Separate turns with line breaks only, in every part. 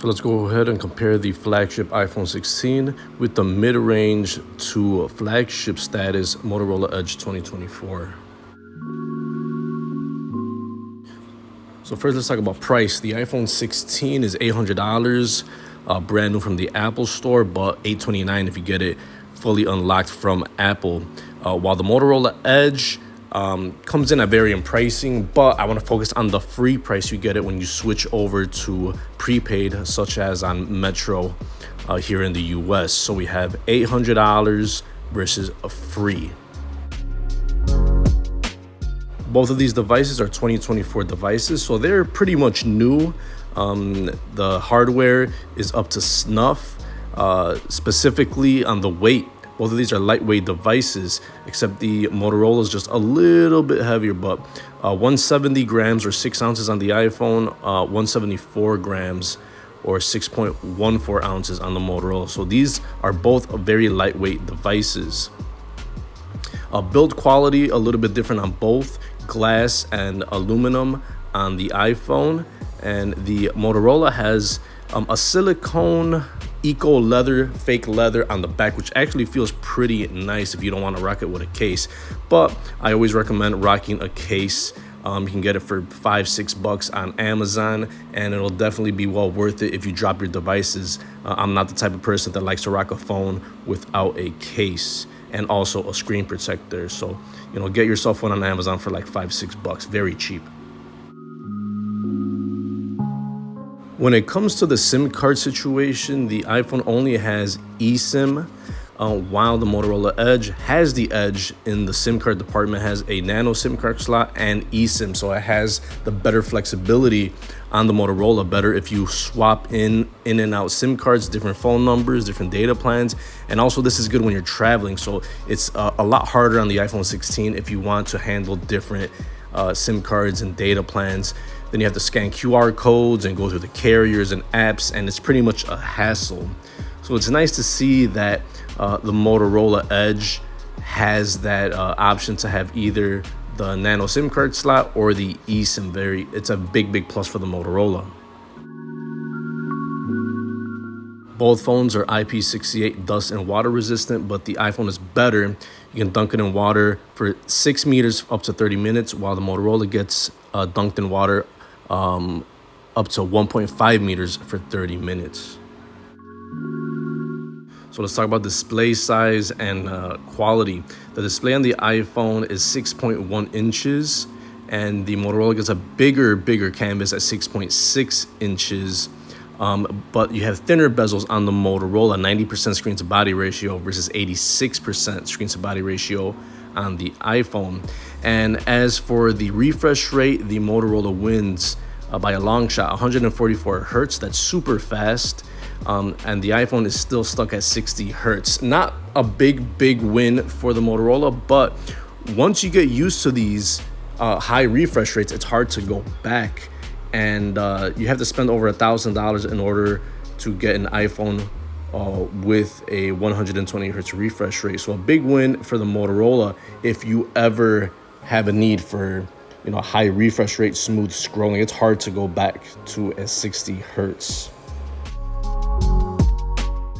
So let's go ahead and compare the flagship iPhone 16 with the mid-range to flagship status Motorola Edge 2024. So first, let's talk about price. The iPhone 16 is $800, brand new from the Apple Store, but $829 if you get it fully unlocked from Apple. While the Motorola Edge comes in at varying pricing, but I want to focus on the free price you get it when you switch over to prepaid, such as on Metro here in the US. So we have $800 versus a free. Both of these devices are 2024 devices, so they're pretty much new. The hardware is up to snuff, specifically on the weight. Both of these are lightweight devices, except the Motorola is just a little bit heavier, but 170 grams or 6 ounces on the iPhone, 174 grams or 6.14 ounces on the Motorola. So these are both very lightweight devices. Build quality, a little bit different on both, glass and aluminum on the iPhone, and the Motorola has a silicone eco leather, fake leather on the back, which actually feels pretty nice if you don't want to rock it with a case. But I always recommend rocking a case. You can get it for $5-6 on Amazon, and it'll definitely be well worth it if you drop your devices. I'm not the type of person that likes to rock a phone without a case and also a screen protector. So, get yourself one on Amazon for like $5-6, very cheap. When it comes to the SIM card situation, the iPhone only has eSIM, while the Motorola Edge has the edge in the SIM card department, has a nano SIM card slot and eSIM. So it has the better flexibility on the Motorola, better if you swap in and out SIM cards, different phone numbers, different data plans. And also this is good when you're traveling. So it's a lot harder on the iPhone 16 if you want to handle different SIM cards and data plans. Then you have to scan QR codes and go through the carriers and apps, and it's pretty much a hassle. So it's nice to see that the Motorola Edge has that option to have either the nano SIM card slot or the eSIM. It's a big plus for the Motorola. Both phones are IP68 dust and water resistant, but the iPhone is better. You can dunk it in water for 6 meters up to 30 minutes, while the Motorola gets dunked in water up to 1.5 meters for 30 minutes. So let's talk about display size and quality. The display on the iPhone is 6.1 inches, and the Motorola gets a bigger canvas at 6.6 inches. But you have thinner bezels on the Motorola, 90% screen to body ratio versus 86% screen to body ratio on the iPhone. And as for the refresh rate, the Motorola wins by a long shot, 144 hertz. That's super fast. And the iPhone is still stuck at 60 hertz. Not a big win for the Motorola, but once you get used to these high refresh rates, it's hard to go back. And you have to spend over $1,000 in order to get an iPhone with a 120 hertz refresh rate. So a big win for the Motorola if you ever have a need for high refresh rate, smooth scrolling. It's hard to go back to a 60 hertz.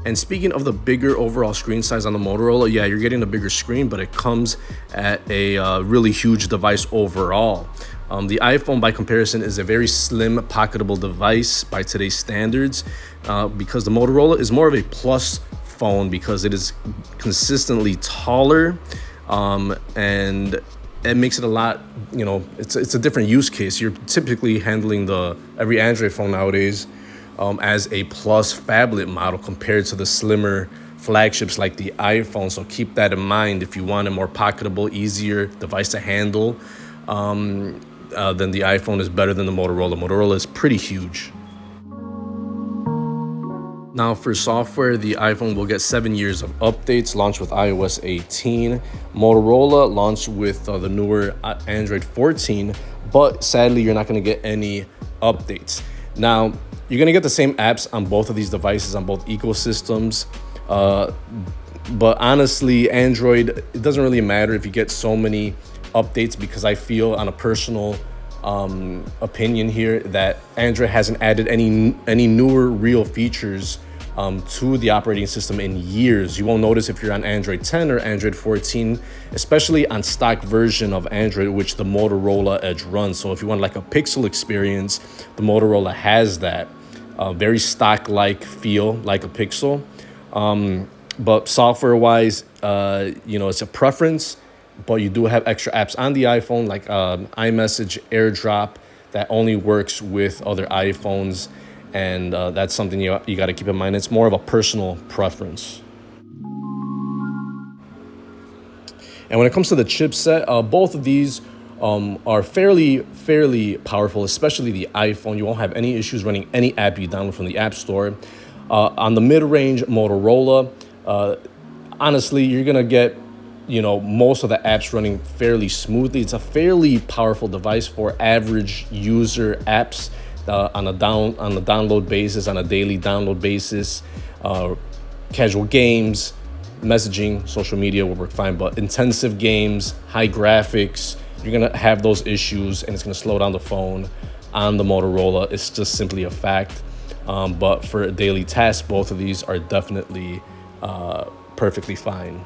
And speaking of the bigger overall screen size on the Motorola, yeah, you're getting a bigger screen, but it comes at a really huge device overall. The iPhone, by comparison, is a very slim, pocketable device by today's standards, because the Motorola is more of a plus phone because it is consistently taller, and it makes it a lot, it's a different use case. You're typically handling every Android phone nowadays as a plus phablet model compared to the slimmer flagships like the iPhone. So keep that in mind if you want a more pocketable, easier device to handle. Then the iPhone is better than the Motorola. Motorola is pretty huge. Now for software, the iPhone will get 7 years of updates, launched with iOS 18. Motorola launched with the newer Android 14, but sadly you're not going to get any updates. Now, you're going to get the same apps on both of these devices, on both ecosystems. But honestly, Android, it doesn't really matter if you get so many updates, because I feel on a personal opinion here that Android hasn't added any newer real features to the operating system in years. You won't notice if you're on Android 10 or Android 14, especially on stock version of Android, which the Motorola Edge runs. So if you want like a Pixel experience, the Motorola has that very stock-like feel, like a Pixel. But software-wise, it's a preference, but you do have extra apps on the iPhone, like iMessage, AirDrop, that only works with other iPhones. And that's something you got to keep in mind. It's more of a personal preference. And when it comes to the chipset, both of these are fairly powerful, especially the iPhone. You won't have any issues running any app you download from the App Store. On the mid-range Motorola, honestly, you're going to get most of the apps running fairly smoothly. It's a fairly powerful device for average user apps. On a download basis, on a daily download basis, casual games, messaging, social media will work fine. But intensive games, high graphics, you're gonna have those issues, and it's gonna slow down the phone on the Motorola. It's just simply a fact. But for daily tasks, both of these are definitely perfectly fine.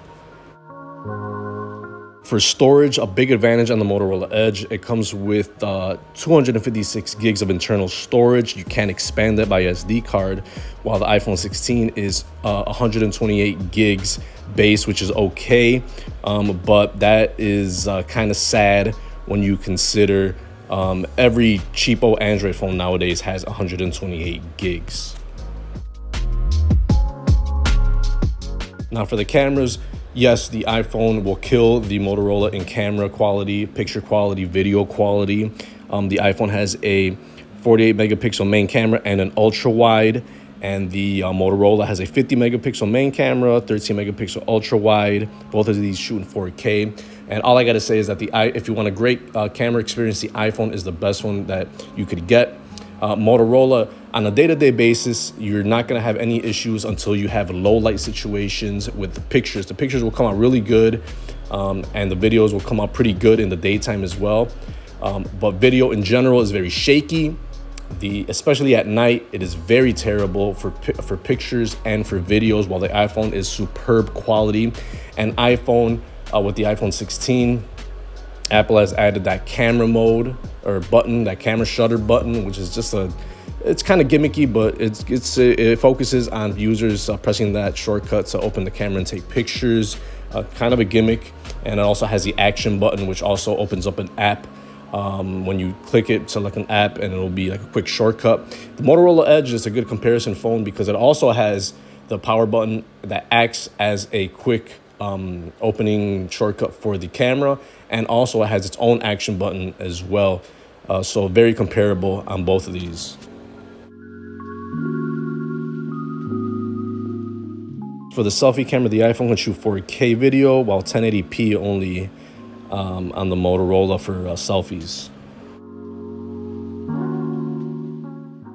For storage, a big advantage on the Motorola Edge, it comes with 256 gigs of internal storage. You can expand that by SD card, while the iPhone 16 is 128 gigs base, which is okay. But that is kind of sad when you consider every cheapo Android phone nowadays has 128 gigs. Now for the cameras, yes, the iPhone will kill the Motorola in camera quality, picture quality, video quality. The iPhone has a 48 megapixel main camera and an ultra wide, and the Motorola has a 50 megapixel main camera, 13 megapixel ultra wide. Both of these shoot in 4K. And all I gotta say is that if you want a great camera experience, the iPhone is the best one that you could get. Motorola, on a day-to-day basis, you're not going to have any issues until you have low light situations with the pictures. The pictures will come out really good, and the videos will come out pretty good in the daytime as well. But video in general is very shaky. Especially at night, it is very terrible for pictures and for videos, while the iPhone is superb quality. And iPhone, with the iPhone 16, Apple has added that camera mode or button, that camera shutter button, which is just it's kind of gimmicky, but it focuses on users pressing that shortcut to open the camera and take pictures. Kind of a gimmick. And it also has the action button, which also opens up an app when you click it to like an app, and it'll be like a quick shortcut. The Motorola Edge is a good comparison phone because it also has the power button that acts as a quick opening shortcut for the camera, and also it has its own action button as well. So very comparable on both of these. For the selfie camera, the iPhone can shoot 4K video, while 1080p only on the Motorola for selfies.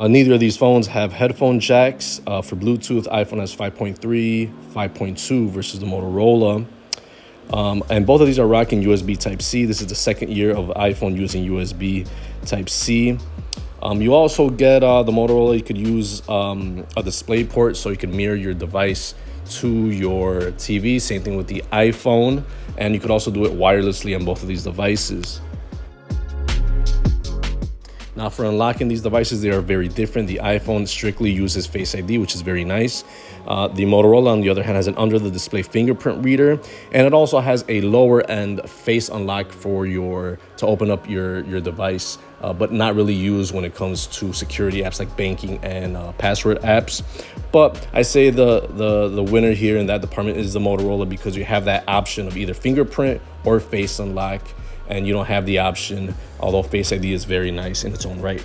Neither of these phones have headphone jacks. For Bluetooth, iPhone has 5.3, 5.2 versus the Motorola. And both of these are rocking USB Type-C. This is the second year of iPhone using USB Type-C. You also get the Motorola, you could use a display port so you can mirror your device to your TV. Same thing with the iPhone. And you could also do it wirelessly on both of these devices. Now for unlocking these devices, they are very different. The iPhone strictly uses Face ID, which is very nice. The Motorola, on the other hand, has an under-the-display fingerprint reader, and it also has a lower-end face unlock for to open up your device, but not really used when it comes to security apps like banking and password apps. But I say the winner here in that department is the Motorola, because you have that option of either fingerprint or face unlock, and you don't have the option, although Face ID is very nice in its own right.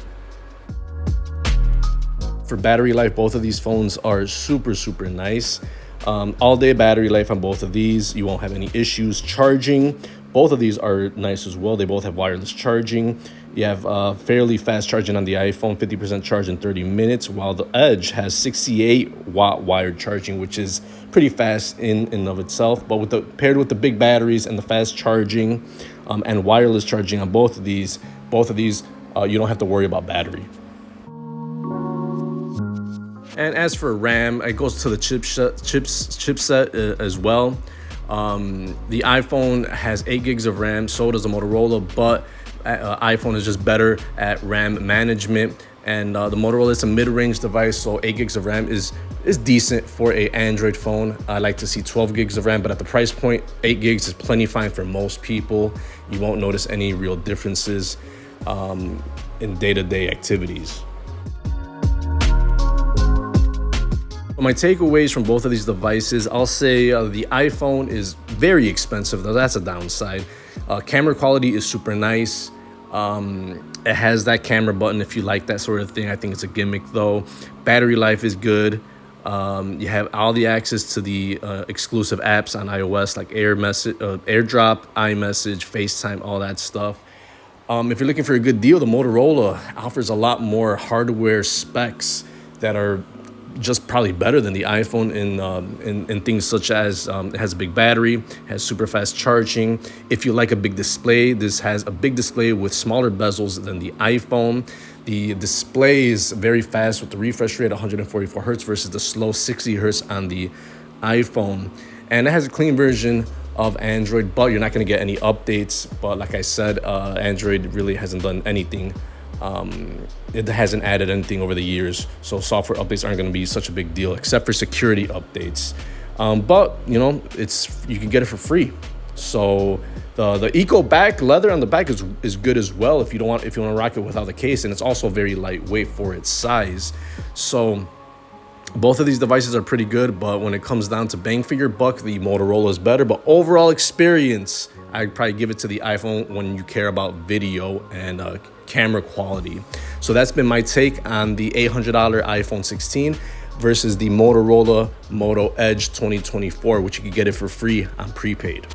For battery life, both of these phones are super nice. All day battery life on both of these. You won't have any issues. Charging, both of these are nice as well. They both have wireless charging. You have fairly fast charging on the iPhone, 50% charge in 30 minutes, while the Edge has 68-watt wired charging, which is pretty fast in and of itself. But paired with the big batteries and the fast charging and wireless charging on both of these, both of these, you don't have to worry about battery. And as for RAM, it goes to the chipset as well. The iPhone has 8 gigs of RAM, so does the Motorola, but iPhone is just better at RAM management. And the Motorola is a mid-range device, so 8 gigs of RAM is decent for a Android phone. I like to see 12 gigs of RAM, but at the price point, 8 gigs is plenty fine for most people. You won't notice any real differences in day-to-day activities. My takeaways from both of these devices, I'll say the iPhone is very expensive, though that's a downside. Camera quality is super nice. It has that camera button if you like that sort of thing. I think it's a gimmick though. Battery life is good. You have all the access to the exclusive apps on iOS like AirDrop, iMessage, FaceTime, all that stuff. If you're looking for a good deal, the Motorola offers a lot more hardware specs that are just probably better than the iPhone in things such as it has a big battery, has super fast charging. If you like a big display, this has a big display with smaller bezels than the iPhone. The display is very fast with the refresh rate 144 hertz versus the slow 60 hertz on the iPhone. And it has a clean version of Android, but you're not going to get any updates. But like I said, Android really hasn't done anything. It hasn't added anything over the years, so software updates aren't going to be such a big deal except for security updates. But you know, you can get it for free. So the Eco back leather on the back is good as well if you want to rock it without the case, and it's also very lightweight for its size. So both of these devices are pretty good, but when it comes down to bang for your buck, the Motorola is better. But overall experience, I'd probably give it to the iPhone when you care about video and camera quality. So that's been my take on the $800 iPhone 16 versus the Motorola Moto Edge 2024, which you can get it for free on prepaid.